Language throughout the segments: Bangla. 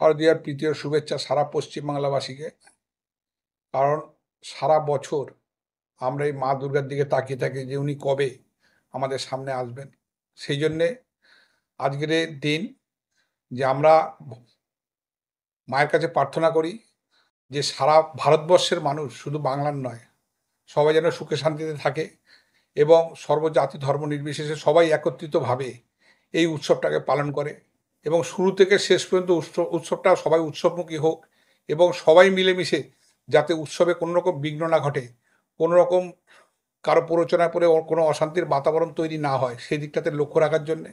শারদীয়ার প্রীতীয় শুভেচ্ছা সারা পশ্চিমবাংলাবাসীকে। কারণ সারা বছর আমরা এই মা দুর্গার দিকে তাকিয়ে থাকি যে উনি কবে আমাদের সামনে আসবেন। সেই জন্যে আজকের এই দিন যে আমরা মায়ের কাছে প্রার্থনা করি যে সারা ভারতবর্ষের মানুষ, শুধু বাংলার নয়, সবাই যেন সুখে শান্তিতে থাকে এবং সর্বজাতি ধর্ম নির্বিশেষে সবাই একত্রিতভাবে এই উৎসবটাকে পালন করে এবং শুরু থেকে শেষ পর্যন্ত উৎসবটা সবাই উৎসবমুখী হোক এবং সবাই মিলেমিশে যাতে উৎসবে কোনো রকম বিঘ্ন না ঘটে, কোনো রকম কারো প্ররোচনায় পড়ে কোনো অশান্তির বাতাবরণ তৈরি না হয়, সেই দিকটাতে লক্ষ্য রাখার জন্যে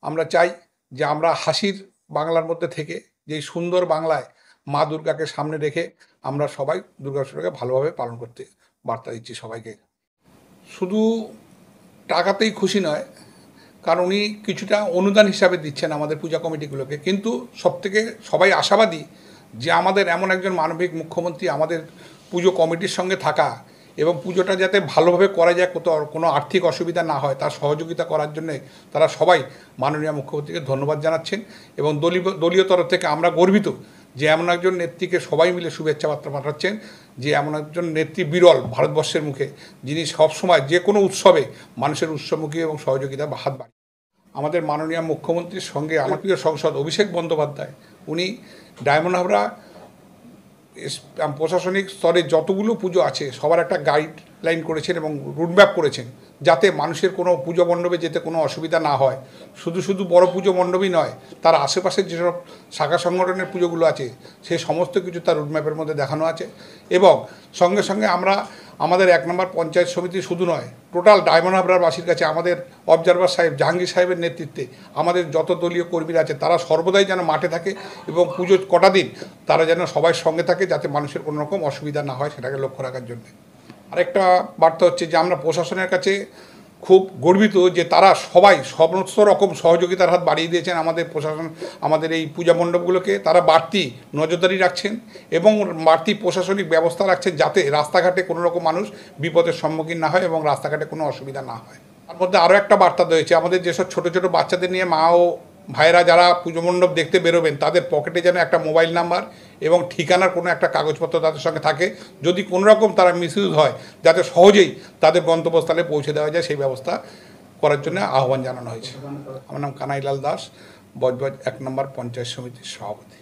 আমরা চাই যে আমরা হাসির বাংলার মধ্যে থেকে যেই সুন্দর বাংলায় মা দুর্গাকে সামনে রেখে আমরা সবাই দুর্গোৎসবটাকে ভালোভাবে পালন করতে বার্তা দিচ্ছি সবাইকে। শুধু টাকাতেই খুশি নয়, কারণ উনি কিছুটা অনুদান হিসাবে দিচ্ছেন আমাদের পূজা কমিটিগুলোকে, কিন্তু সবথেকে সবাই আশাবাদী যে আমাদের এমন একজন মানবিক মুখ্যমন্ত্রী আমাদের পুজো কমিটির সঙ্গে থাকা এবং পুজোটা যাতে ভালোভাবে করা যায়, কোনো আর্থিক অসুবিধা না হয় তার সহযোগিতা করার জন্যে তারা সবাই মাননীয় মুখ্যমন্ত্রীকে ধন্যবাদ জানাচ্ছেন এবং দলীয় তরফ থেকে আমরা গর্বিত যে এমন একজন নেত্রীকে সবাই মিলে শুভেচ্ছা বার্তা পাঠাচ্ছেন, যে এমন একজন নেত্রী বিরল ভারতবর্ষের মুখে, যিনি সবসময় যে কোনো উৎসবে মানুষের উৎসবমুখী এবং সহযোগিতা হাত বাড়ান। আমাদের মাননীয় মুখ্যমন্ত্রীর সঙ্গে আমার প্রিয় সাংসদ অভিষেক বন্দ্যোপাধ্যায়, উনি ডায়মন্ড হাবড়া প্রশাসনিক স্তরে যতগুলো পুজো আছে সবার একটা গাইডলাইন করেছেন এবং রুটম্যাপ করেছেন, যাতে মানুষের কোনো পুজো মণ্ডপে যেতে কোনো অসুবিধা না হয়। শুধু বড় পুজো মণ্ডপই নয়, তার আশেপাশের যেসব শাখা সংগঠনের পুজোগুলো আছে সেই সমস্ত কিছু তার রুটম্যাপের মধ্যে দেখানো আছে। এবং সঙ্গে সঙ্গে আমরা আমাদের 1 নম্বর পঞ্চায়েত সমিতি শুধু নয়, টোটাল ডায়মন্ড হাবড়ারবাসীর কাছে আমাদের অবজারভার সাহেব জাহাঙ্গীর সাহেবের নেতৃত্বে আমাদের যত দলীয় কর্মীরা আছে তারা সর্বদাই যেন মাঠে থাকে এবং পুজোর কটা দিন তারা যেন সবাই সঙ্গে থাকে, যাতে মানুষের কোনো রকম অসুবিধা না হয় সেটাকে লক্ষ্য রাখার জন্য। আরেকটা বার্তা হচ্ছে যে আমরা প্রশাসনের কাছে খুব গর্বিত যে তারা সবাই সমস্ত রকম সহযোগিতার হাত বাড়িয়ে দিয়েছেন আমাদের প্রশাসন, আমাদের এই পূজা মণ্ডপগুলোকে তারা বাড়তি নজরদারি রাখছেন এবং বাড়তি প্রশাসনিক ব্যবস্থা রাখছেন, যাতে রাস্তাঘাটে কোনো রকম মানুষ বিপদের সম্মুখীন না হয় এবং রাস্তাঘাটে কোনো অসুবিধা না হয়। তার মধ্যে আরও একটা বার্তা রয়েছে, আমাদের যেসব ছোটো ছোটো বাচ্চাদের নিয়ে মা ও ভাইরা যারা পুজো মণ্ডপ দেখতে বেরোবেন তাদের পকেটে যেন একটা মোবাইল নাম্বার এবং ঠিকানার কোনো একটা কাগজপত্র তাদের সঙ্গে থাকে, যদি কোনো রকম তারা মিসইউজ হয় যাতে সহজেই তাদের গন্তব্যস্থলে পৌঁছে দেওয়া যায় সেই ব্যবস্থা করার জন্য আহ্বান জানানো হয়েছে। আমার নাম কানাইলাল দাস, বজবজ 1 নম্বর পঞ্চায়েত সমিতির সভাপতি।